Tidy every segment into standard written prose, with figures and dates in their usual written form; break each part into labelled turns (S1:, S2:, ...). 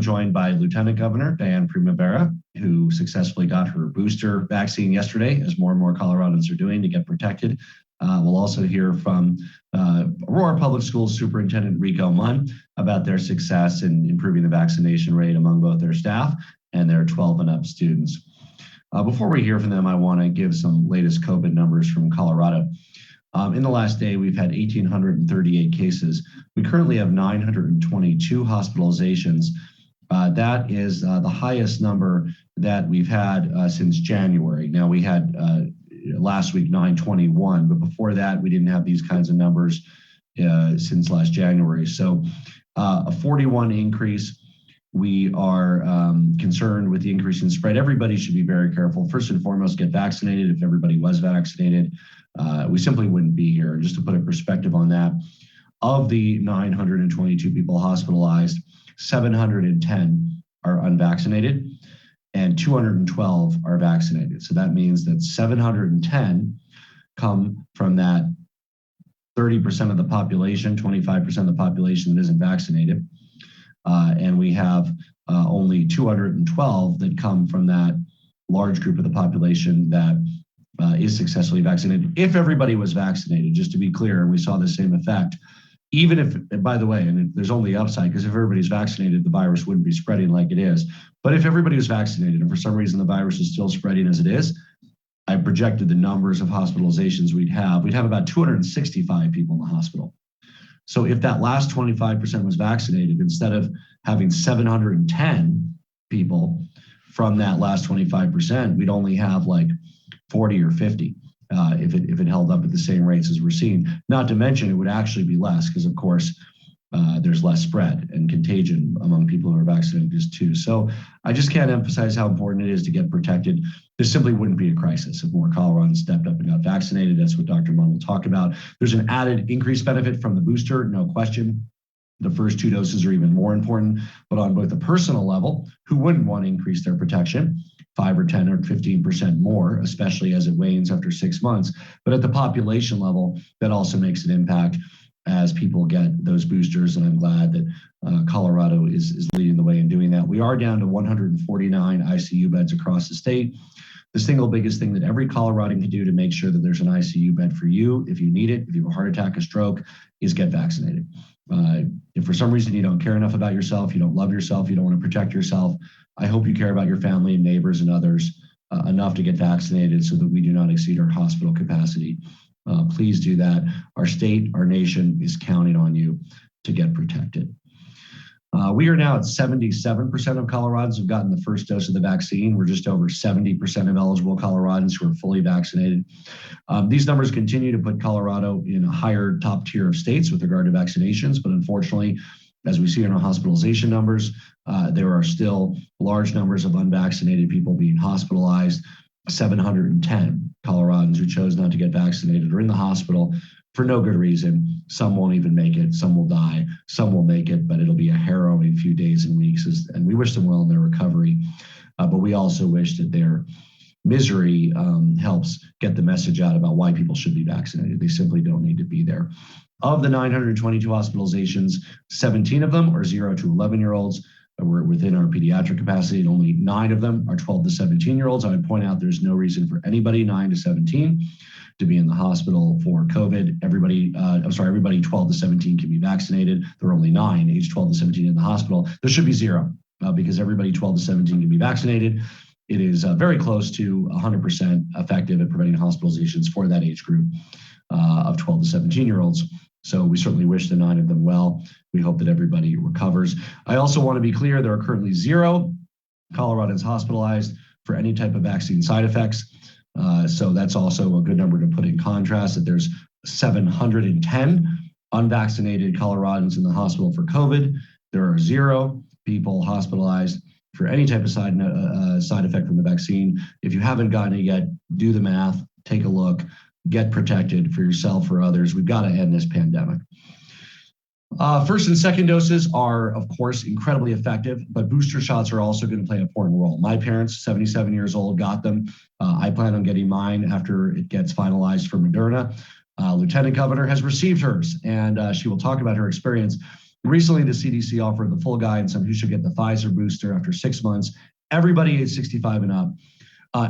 S1: joined by Lieutenant Governor Diane Primavera, who successfully got her booster vaccine yesterday, as more and more Coloradans are doing to get protected. We'll also hear from Aurora Public Schools Superintendent Rico Munn about their success in improving the vaccination rate among both their staff and their 12 and up students. Before we hear from them, I want to give some latest COVID numbers from Colorado. In the last day, we've had 1,838 cases. We currently have 922 hospitalizations. That is the highest number that we've had since January. Now, we had last week 921, but before that, we didn't have these kinds of numbers since last January. So a 41 increase. We are concerned with the increase in spread. Everybody should be very careful. First and foremost, get vaccinated. If everybody was vaccinated, we simply wouldn't be here. Just to put a perspective on that, of the 922 people hospitalized, 710 are unvaccinated and 212 are vaccinated. So that means that 710 come from that 30% of the population, 25% of the population that isn't vaccinated. And we have only 212 that come from that large group of the population that is successfully vaccinated. If everybody was vaccinated, just to be clear, and we saw the same effect, even if, by the way, and there's only upside, because if everybody's vaccinated, the virus wouldn't be spreading like it is. But if everybody was vaccinated and for some reason the virus is still spreading as it is, I projected the numbers of hospitalizations we'd have about 265 people in the hospital. So if that last 25% was vaccinated, instead of having 710 people from that last 25%, we'd only have like 40 or 50 if it held up at the same rates as we're seeing. Not to mention, it would actually be less because, of course, there's less spread and contagion among people who are vaccinated just too. So I just can't emphasize how important it is to get protected. This simply wouldn't be a crisis if more Coloradans stepped up and got vaccinated. That's what Dr. Munn will talk about. There's an added increased benefit from the booster, no question. The first 2 doses are even more important, but on both a personal level, who wouldn't want to increase their protection 5 or 10 or 15% more, especially as it wanes after 6 months. But at the population level, that also makes an impact as people get those boosters. And I'm glad that Colorado is leading the way in doing that. We are down to 149 ICU beds across the state. The single biggest thing that every Coloradan can do to make sure that there's an ICU bed for you, if you need it, if you have a heart attack, a stroke, is get vaccinated. If for some reason you don't care enough about yourself, you don't love yourself, you don't want to protect yourself, I hope you care about your family and neighbors and others enough to get vaccinated so that we do not exceed our hospital capacity. Please do that. Our state, our nation is counting on you to get protected. We are now at 77% of Coloradans who've gotten the first dose of the vaccine. We're just over 70% of eligible Coloradans who are fully vaccinated. These numbers continue to put Colorado in a higher top tier of states with regard to vaccinations, but unfortunately, as we see in our hospitalization numbers, there are still large numbers of unvaccinated people being hospitalized. 710 Coloradans who chose not to get vaccinated are in the hospital for no good reason. Some won't even make it. Some will die. Some will make it, but it'll be a harrowing few days and weeks. And we wish them well in their recovery. But we also wish that their misery helps get the message out about why people should be vaccinated. They simply don't need to be there. Of the 922 hospitalizations, 17 of them are 0 to 11-year-olds. We're within our pediatric capacity, and only 9 of them are 12 to 17-year-olds. I would point out there's no reason for anybody 9 to 17 to be in the hospital for COVID. Everybody 12 to 17 can be vaccinated. There are only 9, age 12 to 17 in the hospital. There should be 0 because everybody 12 to 17 can be vaccinated. It is very close to 100% effective at preventing hospitalizations for that age group of 12 to 17-year-olds. So we certainly wish the 9 of them well. We hope that everybody recovers. I also want to be clear, there are currently 0 Coloradans hospitalized for any type of vaccine side effects. So that's also a good number to put in contrast, that there's 710 unvaccinated Coloradans in the hospital for COVID. There are 0 people hospitalized for any type of side effect from the vaccine. If you haven't gotten it yet, do the math, take a look, get protected for yourself or others. We've got to end this pandemic. First and second doses are, of course, incredibly effective, but booster shots are also going to play an important role. My parents, 77 years old, got them. I plan on getting mine after it gets finalized for Moderna. Lieutenant Governor has received hers, and she will talk about her experience. Recently, the CDC offered the full guidance on who should get the Pfizer booster after 6 months. Everybody age 65 and up.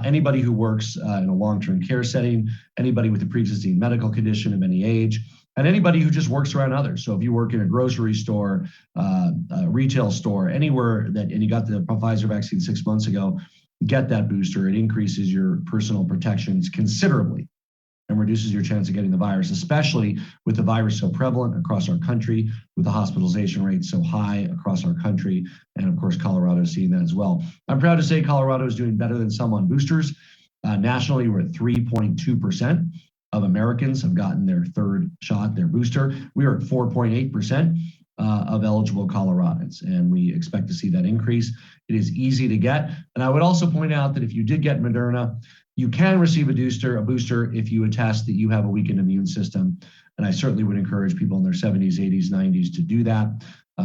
S1: Anybody who works in a long-term care setting, anybody with a pre-existing medical condition of any age, and anybody who just works around others. So if you work in a grocery store, a retail store, anywhere and you got the Pfizer vaccine 6 months ago, get that booster. It increases your personal protections considerably and reduces your chance of getting the virus, especially with the virus so prevalent across our country, with the hospitalization rate so high across our country. And of course, Colorado is seeing that as well. I'm proud to say Colorado is doing better than some on boosters. Nationally, we're at 3.2% of Americans have gotten their third shot, their booster. We are at 4.8% of eligible Coloradans, and we expect to see that increase. It is easy to get. And I would also point out that if you did get Moderna, you can receive a booster if you attest that you have a weakened immune system. And I certainly would encourage people in their 70s, 80s, 90s to do that.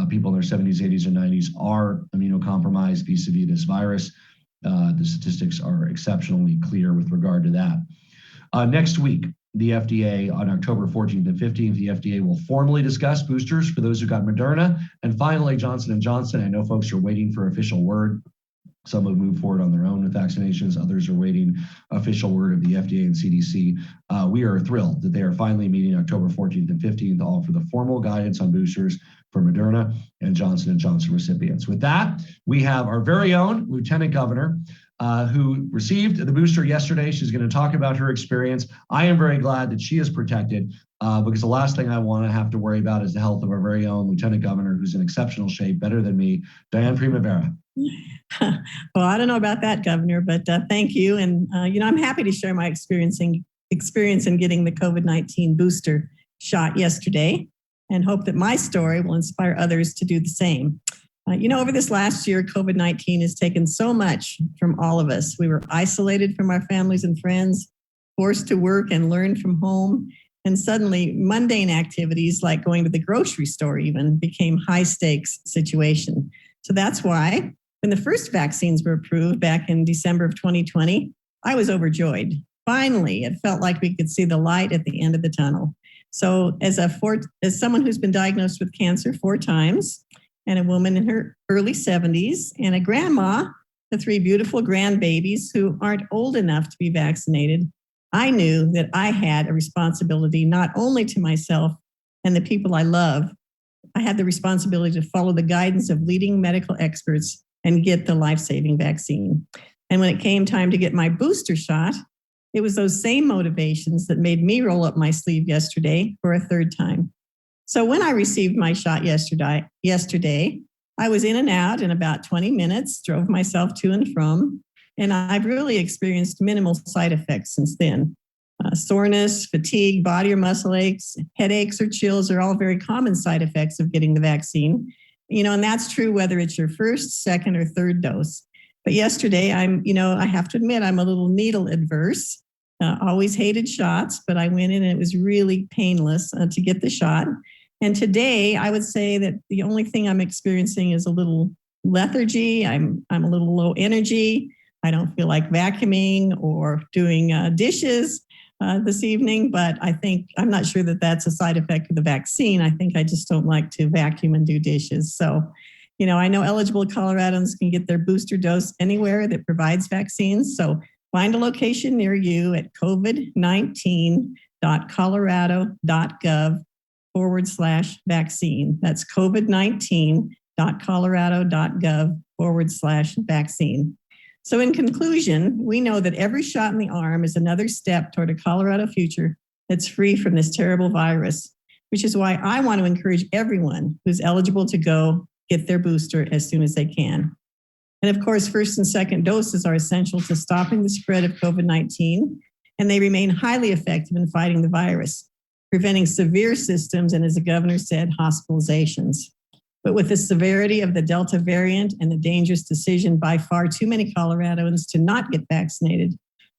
S1: People in their 70s, 80s, or 90s are immunocompromised vis-a-vis this virus. The statistics are exceptionally clear with regard to that. Next week, the FDA, on October 14th and 15th, the FDA will formally discuss boosters for those who got Moderna. And finally, Johnson & Johnson. I know folks are waiting for official word. Some have moved forward on their own with vaccinations. Others are waiting official word of the FDA and CDC. We are thrilled that they are finally meeting October 14th and 15th to offer the formal guidance on boosters for Moderna and Johnson & Johnson recipients. With that, we have our very own Lieutenant Governor who received the booster yesterday. She's going to talk about her experience. I am very glad that she is protected because the last thing I want to have to worry about is the health of our very own Lieutenant Governor, who's in exceptional shape, better than me, Diane Primavera.
S2: Well, I don't know about that, Governor, but thank you. And, I'm happy to share my experience in getting the COVID-19 booster shot yesterday and hope that my story will inspire others to do the same. Over this last year, COVID-19 has taken so much from all of us. We were isolated from our families and friends, forced to work and learn from home. And suddenly mundane activities like going to the grocery store even became high stakes situation. So that's why when the first vaccines were approved back in December of 2020, I was overjoyed. Finally, it felt like we could see the light at the end of the tunnel. So as someone who's been diagnosed with cancer 4 times, and a woman in her early 70s, and a grandma, the 3 beautiful grandbabies who aren't old enough to be vaccinated, I knew that I had a responsibility not only to myself and the people I love, I had the responsibility to follow the guidance of leading medical experts and get the life-saving vaccine. And when it came time to get my booster shot, it was those same motivations that made me roll up my sleeve yesterday for a 3rd time. So when I received my shot yesterday, I was in and out in about 20 minutes, drove myself to and from, and I've really experienced minimal side effects since then. Soreness, fatigue, body or muscle aches, headaches, or chills are all very common side effects of getting the vaccine. And that's true whether it's your 1st, 2nd, or 3rd dose. But yesterday, I have to admit, I'm a little needle adverse. Always hated shots, but I went in and it was really painless to get the shot. And today, I would say that the only thing I'm experiencing is a little lethargy. I'm a little low energy. I don't feel like vacuuming or doing dishes this evening, but I'm not sure that that's a side effect of the vaccine. I think I just don't like to vacuum and do dishes. So, I know eligible Coloradans can get their booster dose anywhere that provides vaccines. So find a location near you at covid19.colorado.gov/vaccine. That's covid19.colorado.gov/vaccine. So in conclusion, we know that every shot in the arm is another step toward a Colorado future that's free from this terrible virus, which is why I want to encourage everyone who's eligible to go get their booster as soon as they can. And of course, 1st and 2nd doses are essential to stopping the spread of COVID-19, and they remain highly effective in fighting the virus, preventing severe symptoms and, as the governor said, hospitalizations. But with the severity of the Delta variant and the dangerous decision by far too many Coloradans to not get vaccinated,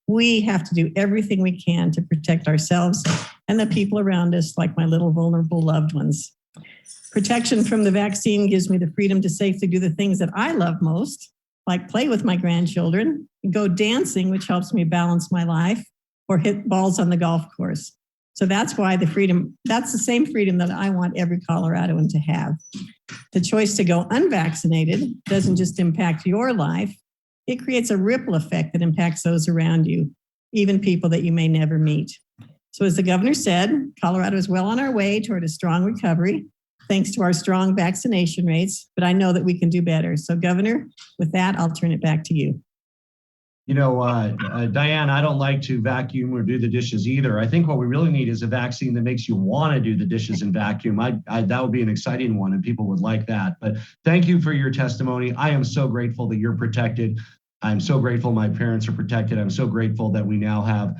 S2: we have to do everything we can to protect ourselves and the people around us, like my little vulnerable loved ones. Protection from the vaccine gives me the freedom to safely do the things that I love most, like play with my grandchildren, go dancing, which helps me balance my life, or hit balls on the golf course. So that's why that's the same freedom that I want every Coloradoan to have. The choice to go unvaccinated doesn't just impact your life, it creates a ripple effect that impacts those around you, even people that you may never meet. So as the governor said, Colorado is well on our way toward a strong recovery, thanks to our strong vaccination rates, but I know that we can do better. So Governor, with that, I'll turn it back to you.
S1: You know, Diane, I don't like to vacuum or do the dishes either. I think what we really need is a vaccine that makes you want to do the dishes and vacuum. That would be an exciting one, and people would like that. But thank you for your testimony. I am so grateful that you're protected. I'm so grateful my parents are protected. I'm so grateful that we now have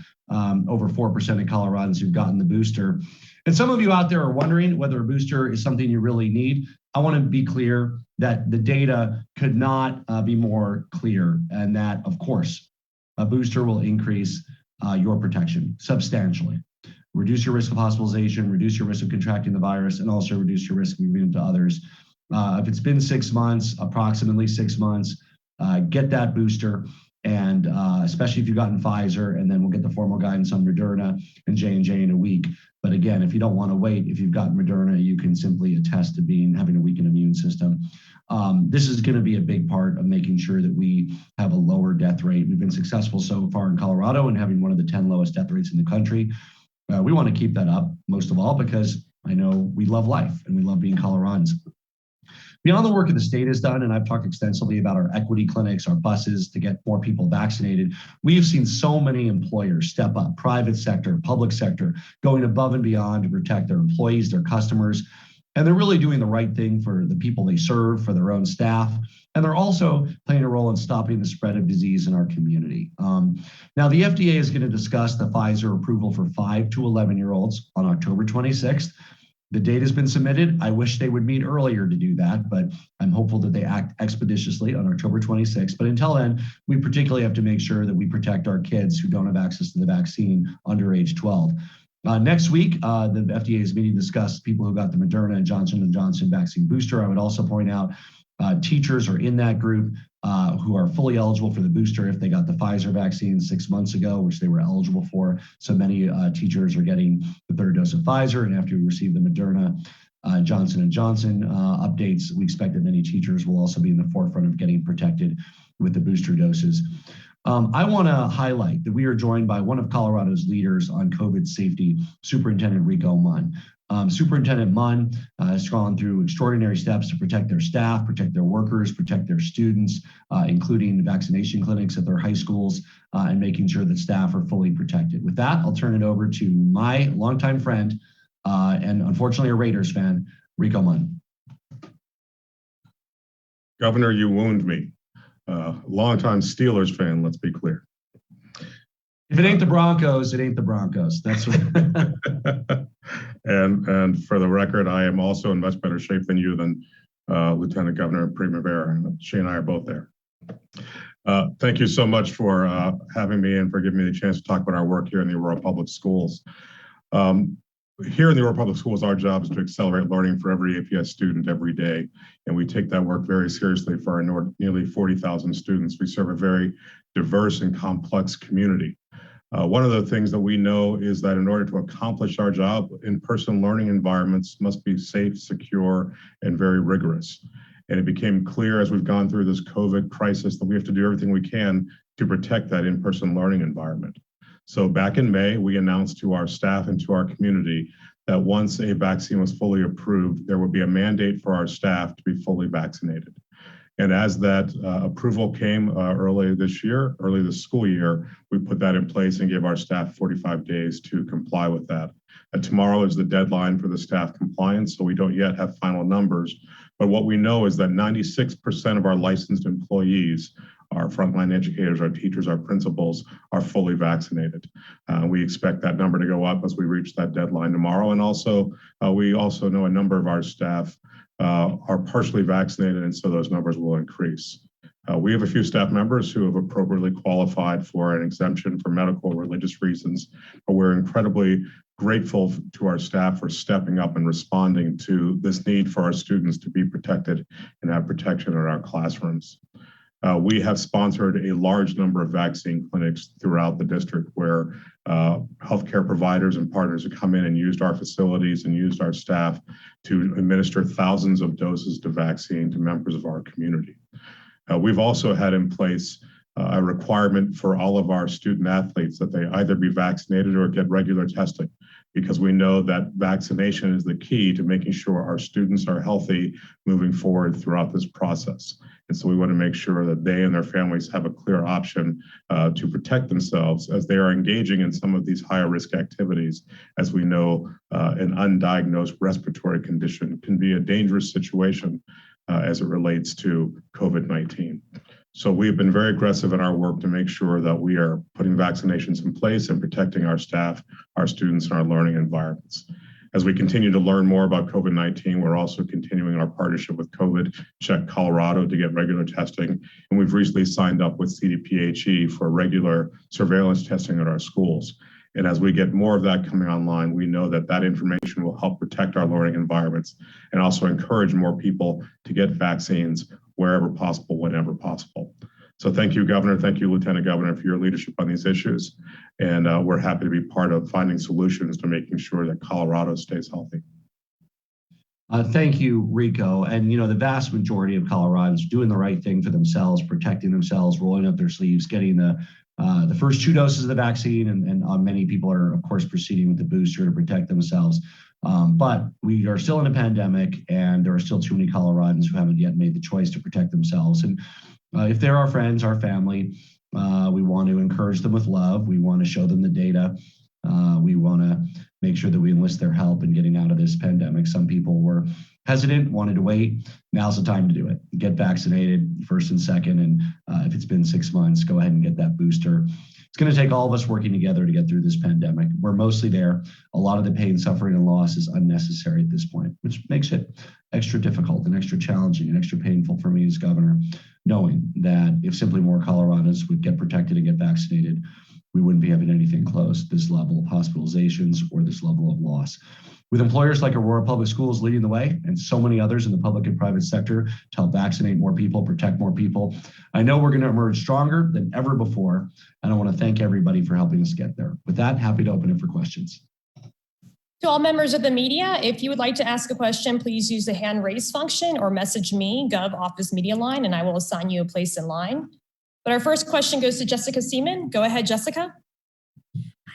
S1: over 4% of Coloradans who've gotten the booster. And some of you out there are wondering whether a booster is something you really need. I want to be clear that the data could not be more clear, and that, of course, a booster will increase your protection substantially. Reduce your risk of hospitalization, reduce your risk of contracting the virus, and also reduce your risk of giving it to others. If it's been 6 months, approximately 6 months, get that booster, and especially if you've gotten Pfizer, and then we'll get the formal guidance on Moderna and J&J in a week. But again, if you don't want to wait, if you've gotten Moderna, you can simply attest to having a weakened immune system. This is going to be a big part of making sure that we have a lower death rate. We've been successful so far in Colorado in having one of the 10 lowest death rates in the country. We want to keep that up, most of all, because I know we love life and we love being Coloradans. Beyond the work that the state has done, and I've talked extensively about our equity clinics, our buses to get more people vaccinated, we have seen so many employers step up, private sector, public sector, going above and beyond to protect their employees, their customers. And they're really doing the right thing for the people they serve, for their own staff. And they're also playing a role in stopping the spread of disease in our community. Now, the FDA is going to discuss the Pfizer approval for 5 to 11-year-olds on October 26th. The date has been submitted. I wish they would meet earlier to do that, but I'm hopeful that they act expeditiously on October 26th. But until then, we particularly have to make sure that we protect our kids who don't have access to the vaccine under age 12. Next week, the FDA is meeting to discuss people who got the Moderna and Johnson & Johnson vaccine booster. I would also point out teachers are in that group who are fully eligible for the booster if they got the Pfizer vaccine 6 months ago, which they were eligible for. So many teachers are getting the third dose of Pfizer, and after we receive the Moderna Johnson & Johnson updates, we expect that many teachers will also be in the forefront of getting protected with the booster doses. I want to highlight that we are joined by one of Colorado's leaders on COVID safety, Superintendent Rico Munn. Superintendent Munn has gone through extraordinary steps to protect their staff, protect their workers, protect their students, including vaccination clinics at their high schools, and making sure that staff are fully protected. With that, I'll turn it over to my longtime friend and unfortunately a Raiders fan, Rico Munn.
S3: Governor, you wound me. Longtime Steelers fan, let's be clear.
S1: If it ain't the Broncos, it ain't the Broncos. That's what.
S3: And for the record, I am also in much better shape than you, than Lieutenant Governor Primavera. She and I are both there. Thank you so much for having me and for giving me the chance to talk about our work here in the Aurora Public Schools. Here in the Aurora Public Schools, our job is to accelerate learning for every APS student every day, and we take that work very seriously for our nearly 40,000 students. We serve a very diverse and complex community. One of the things that we know is that in order to accomplish our job, in-person learning environments must be safe, secure, and very rigorous. And it became clear as we've gone through this COVID crisis that we have to do everything we can to protect that in-person learning environment. So back in May, we announced to our staff and to our community that once a vaccine was fully approved, there would be a mandate for our staff to be fully vaccinated. And as that approval came early this school year, we put that in place and gave our staff 45 days to comply with that. Tomorrow is the deadline for the staff compliance, so we don't yet have final numbers. But what we know is that 96% of our licensed employees, our frontline educators, our teachers, our principals, are fully vaccinated. We expect that number to go up as we reach that deadline tomorrow. And also, we also know a number of our staff are partially vaccinated, and so those numbers will increase. We have a few staff members who have appropriately qualified for an exemption for medical or religious reasons, but we're incredibly grateful to our staff for stepping up and responding to this need for our students to be protected and have protection in our classrooms. We have sponsored a large number of vaccine clinics throughout the district where healthcare providers and partners have come in and used our facilities and used our staff to administer thousands of doses of vaccine to members of our community. We've also had in place a requirement for all of our student athletes that they either be vaccinated or get regular testing, because we know that vaccination is the key to making sure our students are healthy moving forward throughout this process. And so we want to make sure that they and their families have a clear option to protect themselves as they are engaging in some of these higher risk activities. As we know, an undiagnosed respiratory condition can be a dangerous situation as it relates to COVID-19. So we have been very aggressive in our work to make sure that we are putting vaccinations in place and protecting our staff, our students, and our learning environments. As we continue to learn more about COVID-19, we're also continuing our partnership with COVID Check Colorado to get regular testing. And we've recently signed up with CDPHE for regular surveillance testing at our schools. And as we get more of that coming online, we know that that information will help protect our learning environments and also encourage more people to get vaccines wherever possible, whenever possible. So thank you, Governor. Thank you, Lieutenant Governor, for your leadership on these issues. And we're happy to be part of finding solutions to making sure that Colorado stays healthy.
S1: Thank you, Rico. And, you know, the vast majority of Coloradans doing the right thing for themselves, protecting themselves, rolling up their sleeves, getting the first 2 doses of the vaccine. And many people are, of course, proceeding with the booster to protect themselves. But we are still in a pandemic, and there are still too many Coloradans who haven't yet made the choice to protect themselves. And if they're our friends, our family, we want to encourage them with love. We want to show them the data. We want to make sure that we enlist their help in getting out of this pandemic. Some people were hesitant, wanted to wait. Now's the time to do it. Get vaccinated first and second. And if it's been 6 months, go ahead and get that booster. It's going to take all of us working together to get through this pandemic. We're mostly there. A lot of the pain, suffering, and loss is unnecessary at this point, which makes it extra difficult and extra challenging and extra painful for me as governor, knowing that if simply more Coloradans would get protected and get vaccinated, we wouldn't be having anything close to this level of hospitalizations or this level of loss. With employers like Aurora Public Schools leading the way and so many others in the public and private sector to help vaccinate more people, protect more people, I know we're going to emerge stronger than ever before. And I want to thank everybody for helping us get there. With that, happy to open it for questions.
S4: To all members of the media, if you would like to ask a question, please use the hand raise function or message me, Gov Office Media Line, and I will assign you a place in line. But our first question goes to Jessica Seaman. Go ahead, Jessica.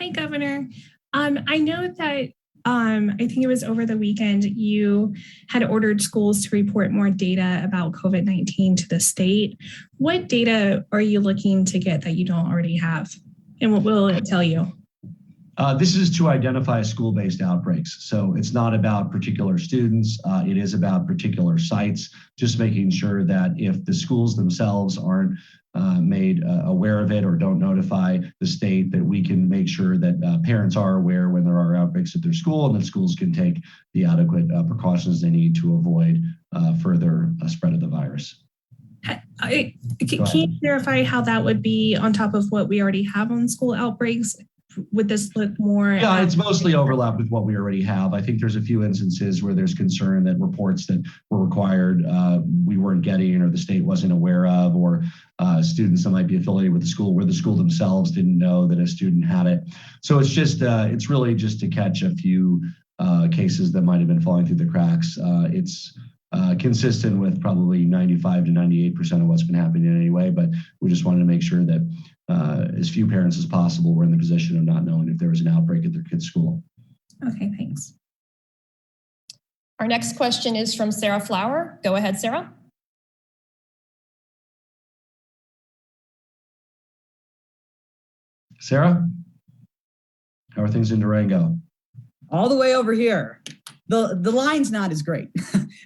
S5: Hi, Governor. I know that I think it was over the weekend, you had ordered schools to report more data about COVID-19 to the state. What data are you looking to get that you don't already have? And what will it tell you?
S1: This is to identify school-based outbreaks. So it's not about particular students. It is about particular sites, just making sure that if the schools themselves aren't made aware of it or don't notify the state, that we can make sure that parents are aware when there are outbreaks at their school and that schools can take the adequate precautions they need to avoid further spread of the virus.
S5: Can you clarify how that would be on top of what we already have on school outbreaks? Would this look more?
S1: Yeah, it's mostly overlap with what we already have. I think there's a few instances where there's concern that reports that were required we weren't getting or the state wasn't aware of, or students that might be affiliated with the school where the school themselves didn't know that a student had it. So it's just, it's really just to catch a few cases that might have been falling through the cracks. It's consistent with probably 95 to 98% of what's been happening anyway, but we just wanted to make sure that as few parents as possible were in the position of not knowing if there was an outbreak at their kid's school.
S5: Okay, thanks.
S4: Our next question is from Sarah Flower. Go ahead, Sarah.
S1: Sarah, how are things in Durango?
S6: All the way over here. The line's not as great.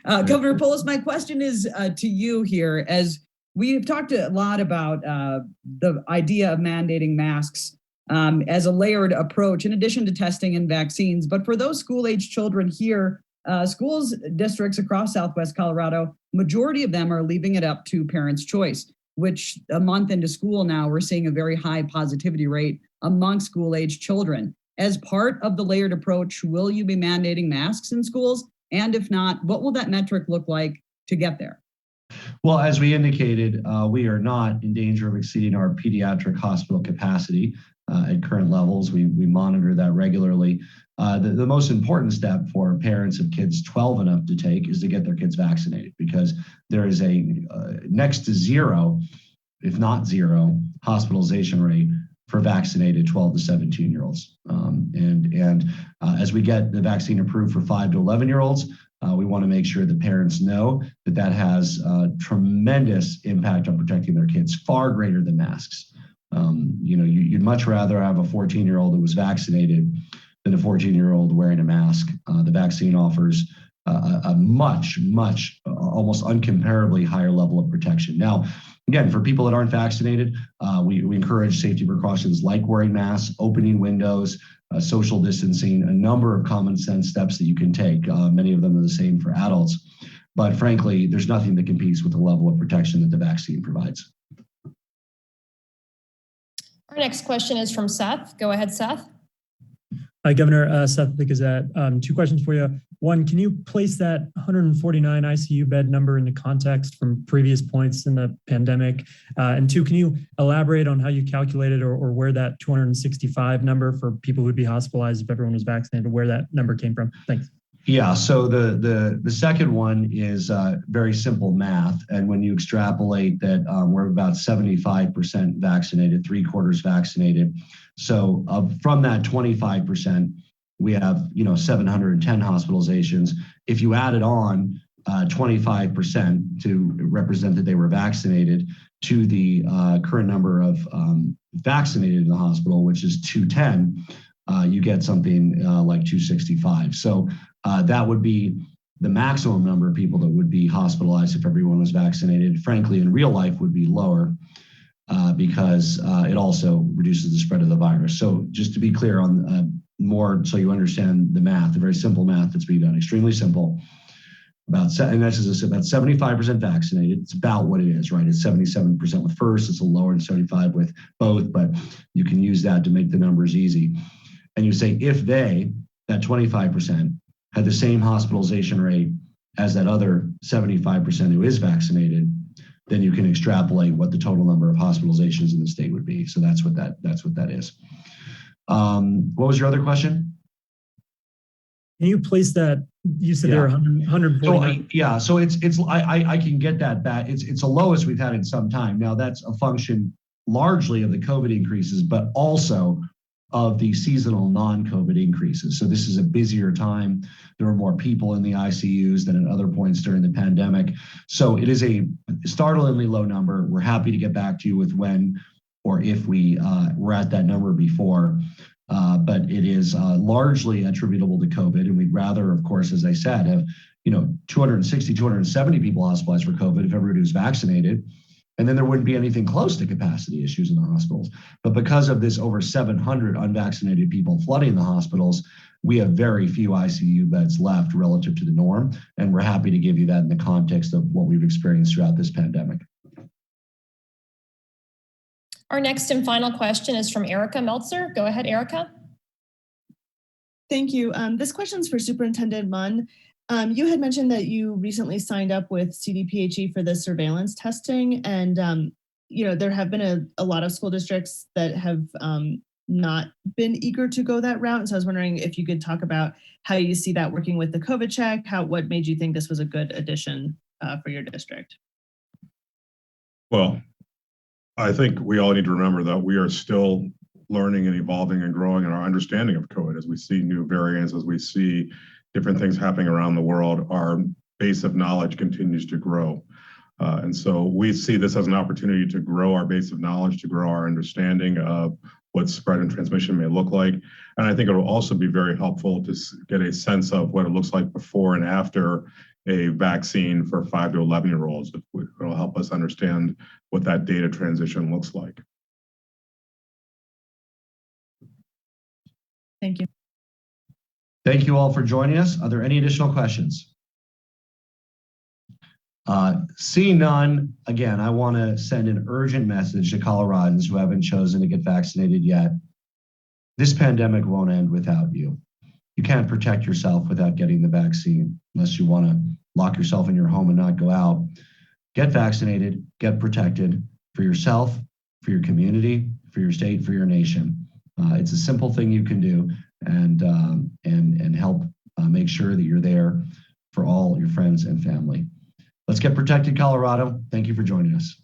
S6: Governor Polis, my question is to you here, as we've talked a lot about the idea of mandating masks as a layered approach in addition to testing and vaccines. But for those school-age children here, schools districts across Southwest Colorado, majority of them are leaving it up to parents' choice, which a month into school now, we're seeing a very high positivity rate among school-age children. As part of the layered approach, will you be mandating masks in schools? And if not, what will that metric look like to get there?
S1: Well, as we indicated, we are not in danger of exceeding our pediatric hospital capacity at current levels. We monitor that regularly. The most important step for parents of kids 12 and up to take is to get their kids vaccinated, because there is a next to zero, if not zero, hospitalization rate for vaccinated 12 to 17-year-olds. As we get the vaccine approved for 5 to 11-year-olds, we want to make sure that parents know that that has a tremendous impact on protecting their kids, far greater than masks. You'd much rather have a 14-year-old that was vaccinated than a 14-year-old wearing a mask. The vaccine offers a much, almost uncomparably higher level of protection. Now, again, for people that aren't vaccinated, we encourage safety precautions like wearing masks, opening windows, social distancing, a number of common sense steps that you can take. Many of them are the same for adults. But frankly, there's nothing that competes with the level of protection that the vaccine provides.
S4: Our next question is from Seth. Go ahead, Seth.
S7: Hi, Governor. Seth the Gazette. 2 questions for you. One, can you place that 149 ICU bed number into context from previous points in the pandemic? And 2, can you elaborate on how you calculated or where that 265 number for people who'd be hospitalized if everyone was vaccinated, where that number came from? Thanks.
S1: Yeah, so the second one is very simple math. And when you extrapolate that we're about 75% vaccinated, 3/4 vaccinated. So from that 25%, we have 710 hospitalizations. If you added on 25% to represent that they were vaccinated to the current number of vaccinated in the hospital, which is 210, you get something like 265. So that would be the maximum number of people that would be hospitalized if everyone was vaccinated. Frankly, in real life would be lower because it also reduces the spread of the virus. So just to be clear on more, so you understand the math, the very simple math that's being done, extremely simple. And that's just about 75% vaccinated. It's about what it is, right? It's 77% with first. It's a lower than 75 with both, but you can use that to make the numbers easy. And you say if that 25%, had the same hospitalization rate as that other 75% who is vaccinated, then you can extrapolate what the total number of hospitalizations in the state would be. So that's what that is. What was your other question?
S7: Can you place that? You said there were 149.
S1: So I can get that back. It's the lowest we've had in some time. Now that's a function largely of the COVID increases, but also of the seasonal non-COVID increases. So this is a busier time. There are more people in the ICUs than at other points during the pandemic. So it is a startlingly low number. We're happy to get back to you with when or if we were at that number before. But it is largely attributable to COVID. And we'd rather, of course, as I said, have 260, 270 people hospitalized for COVID if everybody was vaccinated. And then there wouldn't be anything close to capacity issues in the hospitals. But because of this over 700 unvaccinated people flooding the hospitals, we have very few ICU beds left relative to the norm. And we're happy to give you that in the context of what we've experienced throughout this pandemic.
S4: Our next and final question is from Erica Meltzer. Go ahead, Erica.
S8: Thank you. This question is for Superintendent Munn. You had mentioned that you recently signed up with CDPHE for the surveillance testing, and there have been a lot of school districts that have not been eager to go that route. And so I was wondering if you could talk about how you see that working with the COVID check, what made you think this was a good addition for your district?
S3: Well, I think we all need to remember that we are still learning and evolving and growing in our understanding of COVID as we see new variants, as we see different things happening around the world. Our base of knowledge continues to grow. And so we see this as an opportunity to grow our base of knowledge, to grow our understanding of what spread and transmission may look like. And I think it will also be very helpful to get a sense of what it looks like before and after a vaccine for 5 to 11-year-olds. It will help us understand what that data transition looks like.
S8: Thank you.
S1: Thank you all for joining us. Are there any additional questions? Seeing none, again, I want to send an urgent message to Coloradans who haven't chosen to get vaccinated yet. This pandemic won't end without you. You can't protect yourself without getting the vaccine unless you want to lock yourself in your home and not go out. get vaccinated, get protected for yourself, for your community, for your state, for your nation. It's a simple thing you can do and help make sure that you're there for all your friends and family. Let's get protected, Colorado. Thank you for joining us.